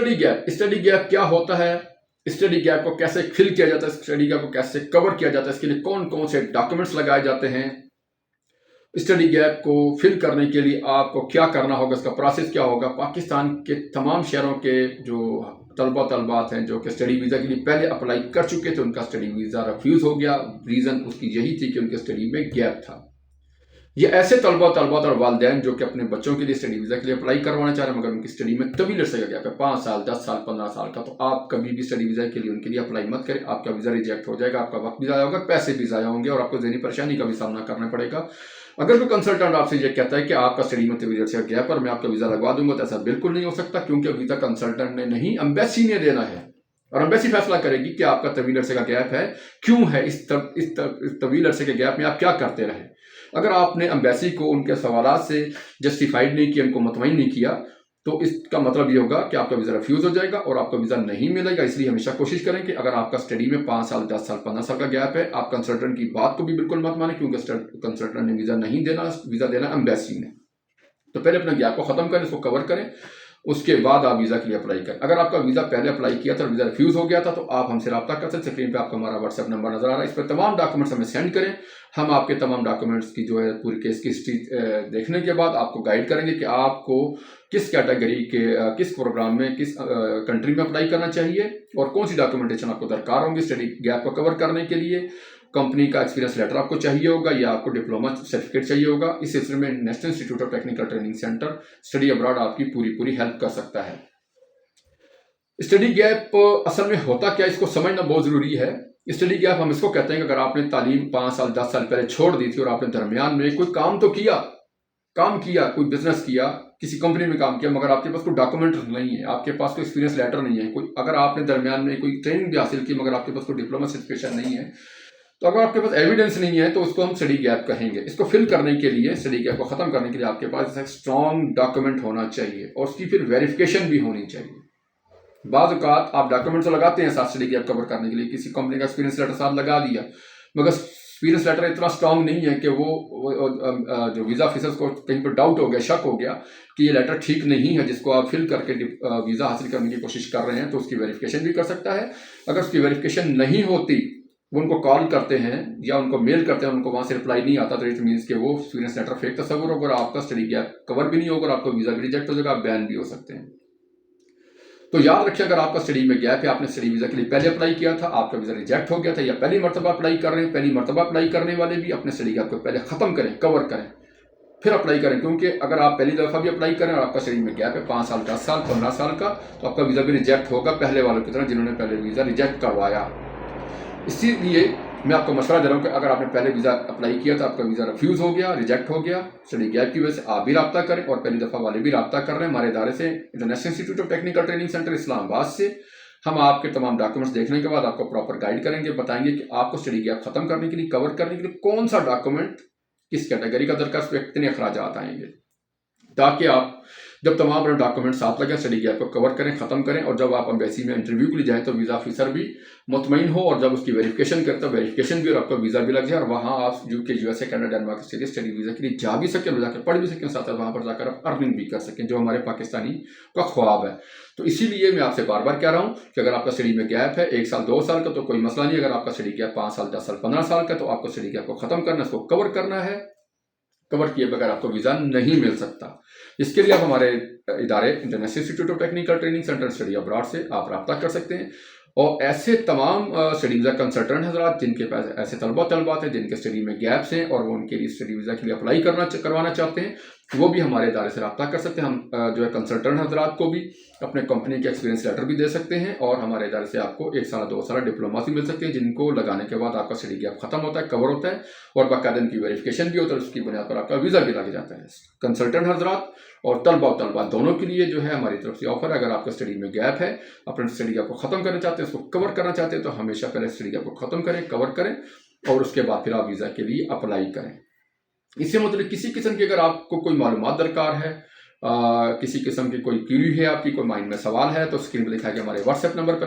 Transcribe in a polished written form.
Study gap क्या होता है, स्टडी गैप को कैसे फिल किया जाता है, स्टडी गैप को कैसे कवर किया जाता है, इसके लिए कौन कौन से डॉक्यूमेंट्स लगाए जाते हैं, स्टडी गैप को फिल करने के लिए आपको क्या करना होगा, इसका प्रोसेस क्या होगा। पाकिस्तान के तमाम शहरों के जो तलबात हैं जो कि स्टडी वीज़ा के लिए पहले अप्लाई कर चुके थे, उनका स्टडी वीज़ा रिफ्यूज़ हो गया। रीज़न उसकी यही थी कि उनके स्टडी में गैप था। ये ऐसे तलबात और वालिदैन जो कि अपने बच्चों के लिए स्टडी वीज़ा के लिए अप्लाई करवाना चाह रहे हैं, मगर उनकी स्टडी में तवील अरसे का गैप है, 5 साल, 10 साल, 15 साल का, तो आप कभी भी स्टडी वीज़ा के लिए उनके लिए अप्लाई मत करें। आपका वीज़ा रिजेक्ट हो जाएगा, आपका वक्त भी ज़ाया होगा, पैसे भी ज़ाया होंगे और आपको ज़हनी परेशानी का भी सामना करना पड़ेगा। अगर कोई कंसल्टेंट आपसे ये कहता है कि आपका स्टडी में तवील अरसे का गैप और मैं आपका वीज़ा लगवा दूंगा, तो ऐसा बिल्कुल नहीं हो सकता, क्योंकि वीज़ा कंसल्टेंट ने नहीं, एम्बेसी ने देना है और एम्बेसी फैसला करेगी कि आपका तवील अरसे का गैप है, क्यों है, इस तवील अरसे के गैप में आप क्या करते रहे। अगर आपने एम्बेसी को उनके सवालात से जस्टिफाइड नहीं किया, उनको मुतमईन नहीं किया, तो इसका मतलब ये होगा कि आपका वीज़ा रिफ्यूज़ हो जाएगा और आपका वीज़ा नहीं मिलेगा। इसलिए हमेशा कोशिश करें कि अगर आपका स्टडी में 5 साल, 10 साल, 15 साल का गैप है, आप कंसल्टेंट की बात को भी बिल्कुल मत मानें, क्योंकि कंसल्टेंट ने वीज़ा नहीं देना, वीज़ा देना एम्बेसी ने। तो पहले अपने गैप को ख़त्म करें, इसको कवर करें, उसके बाद आप वीज़ा के लिए अप्लाई करें। अगर आपका वीज़ा पहले अप्लाई किया था और वीज़ा रिफ्यूज़ हो गया था, तो आप हमसे रब्ता कर सकते हैं। स्क्रीन पे आपको हमारा व्हाट्सएप नंबर नजर आ रहा है, इस पर तमाम डॉक्यूमेंट्स हमें सेंड करें। हम आपके तमाम डॉक्यूमेंट्स की जो है पूरी केस की हिस्ट्री देखने के बाद आपको गाइड करेंगे कि आपको किस कैटेगरी के किस प्रोग्राम में, किस कंट्री में अप्लाई करना चाहिए और कौन सी डॉक्यूमेंटेशन आपको दरकार होंगी स्टडी गैप को कवर करने के लिए। कंपनी का एक्सपीरियंस लेटर आपको चाहिए होगा या आपको डिप्लोमा सर्टिफिकेट चाहिए होगा। इस सिलसिले में national institute of technical training centre study abroad आपकी पूरी हेल्प कर सकता है। स्टडी गैप असल में होता क्या, इसको समझना बहुत ज़रूरी है। स्टडी गैप हम इसको कहते हैं कि अगर आपने तालीम 5 साल 10 साल पहले छोड़ दी थी और आपने दरमियान में कोई काम तो किया, कोई बिजनेस किया, किसी कंपनी में काम किया, मगर आपके पास कोई डॉक्यूमेंट नहीं है, आपके पास कोई एक्सपीरियंस लेटर नहीं है, कोई अगर आपने दरमियान में कोई ट्रेनिंग भी हासिल की मगर आपके पास कोई डिप्लोमा सर्टिफिकेशन नहीं है, तो अगर आपके पास एविडेंस नहीं है तो उसको हम स्टडी गैप कहेंगे। इसको फिल करने के लिए, स्टडी गैप को ख़त्म करने के लिए आपके पास एक स्ट्रॉन्ग डॉक्यूमेंट होना चाहिए और उसकी फिर वेरिफिकेशन भी होनी चाहिए। बाज़ औक़ात आप डॉक्यूमेंट्स लगाते हैं साथ स्टडी गैप कवर करने के लिए, किसी कंपनी का एक्सपीरियंस लेटर साथ लगा दिया, मगर एक्सपीरियंस लेटर इतना स्ट्रॉन्ग नहीं है कि वो जो वीज़ा ऑफिसर्स को कहीं पर डाउट हो गया, शक हो गया कि ये लेटर ठीक नहीं है जिसको आप फिल करके वीज़ा हासिल करने की कोशिश कर रहे हैं, तो उसकी वेरिफिकेशन भी कर सकता है। अगर उसकी वेरिफिकेशन नहीं होती, वो उनको कॉल करते हैं या उनको मेल करते हैं, उनको वहाँ से रिप्लाई नहीं आता, तो इट मीन्स कि वो एक्सपीरियंस लेटर फेक तस्वुर होगा और आपका स्टडी गैप कवर भी नहीं होगा और आपको वीज़ा भी रिजेक्ट हो जाएगा, आप बैन भी हो सकते हैं। तो याद रखिए, अगर आपका स्टडी में गैप है, आपने स्टडी वीज़ा के लिए पहले अप्लाई किया था, आपका वीज़ा रिजेक्ट हो गया था, या पहली मरतबा अप्लाई कर रहे हैं, पहली मरतबा अप्लाई करने वाले भी अपने स्टडी गैप को पहले ख़त्म करें, कवर करें, फिर अप्लाई करें। क्योंकि अगर आप पहली दफ़ा भी अप्लाई करें और आपका स्टडी में गैप है 5 साल, 10 साल, 15 साल का, तो आपका वीज़ा भी रिजेक्ट होगा पहले वालों की तरह जिन्होंने पहले वीज़ा रिजेक्ट करवाया। इसीलिए मैं आपको मशवरा दे रहा हूँ कि अगर आपने पहले वीज़ा अप्लाई किया तो आपका वीज़ा रिफ्यूज़ हो गया, रिजेक्ट हो गया स्टडी गैप की वजह से, आप भी रब्ता करें और पहली दफ़ा वाले भी रब्ता कर रहे हैं हमारे इदारे से, international institute of technical training centre Islamabad से। हम आपके तमाम डॉक्यूमेंट्स देखने के बाद आपको प्रॉपर गाइड करेंगे, बताएंगे कि आपको स्टडी गैप ख़त्म करने के लिए, कवर करने के लिए कौन सा डॉक्यूमेंट किस कैटेगरी का दरकार, उस पर कितने अखराजात आएंगे, ताकि आप जब तमाम अपने डॉक्यूमेंट साथ लगे स्टडी गैप को कवर करें, ख़त्म करें और जब आप एम्बेसी में इंटरव्यू के लिए जाएँ तो वीज़ा ऑफिसर भी मुतमईन हो और जब उसकी वेरिफिकेशन करते हो वेरिफिकेशन भी और आपका वीज़ा भी लग जाए और वहाँ आप यूके, यूएसए, कनाडा, डेनमार्क से स्टडी वीज़ा के लिए जा भी सकें, जाकर पढ़ भी सकें, साथ साथ वहाँ पर जाकर आप अर्निंग भी कर सकें, जो हमारे पाकिस्तानी का ख्वाब है। तो इसीलिए मैं आपसे बार बार कह रहा हूँ कि अगर आपका स्टडी में गैप है 1 साल 2 साल का तो कोई मसला नहीं। अगर आपका स्टडी गैप 5 साल 10 साल 15 साल का, तो आपको स्टडी गैप को ख़त्म करना है, इसको कवर करना है। कवर किए बगैर आपको वीज़ा नहीं मिल सकता। इसके लिए आप हमारे इदारे international institute of technical training centre study abroad से आप रब्ता कर सकते हैं। और ऐसे तमाम स्टडी वीज़ा कंसल्टेंट हज़रात जिनके पास ऐसे तलबात हैं जिनके स्टडी में गैप्स हैं और वो उनके लिए स्टडी वीज़ा के लिए अप्लाई करवाना चाहते हैं, वो भी हमारे इदारे से रब्ता कर सकते हैं। हम जो है कंसल्टेंट हज़रात को भी अपने कंपनी के एक्सपीरियंस लेटर भी दे सकते हैं और हमारे इदारे से आपको 1 साल 2 साल डिप्लोमा भी मिल सकते हैं, जिनको लगाने के बाद आपका स्टडी गैप ख़त्म होता है, कवर होता है और बाकायदा इनकी वेरिफिकेशन भी होता है, उसकी बुनियाद पर आपका वीज़ा भी लग जाता है। कंसल्टेंट हज़रात और तलबा दोनों के लिए जो है हमारी तरफ से ऑफर है। अगर आपका स्टडी में गैप है, अपने स्टडी गैप को ख़त्म करना चाहते हैं, उसको कवर करना चाहते हैं, तो हमेशा पहले स्टडी गैप को ख़त्म करें, कवर करें और उसके बाद फिर आप वीज़ा के लिए अप्लाई करें। इससे मतलब किसी किस्म की अगर आपको कोई मालूमात दरकार है, किसी किस्म की कोई क्वेरी है, आपकी कोई माइंड में सवाल है, तो स्क्रीन पर लिखा है कि हमारे व्हाट्सएप नंबर पर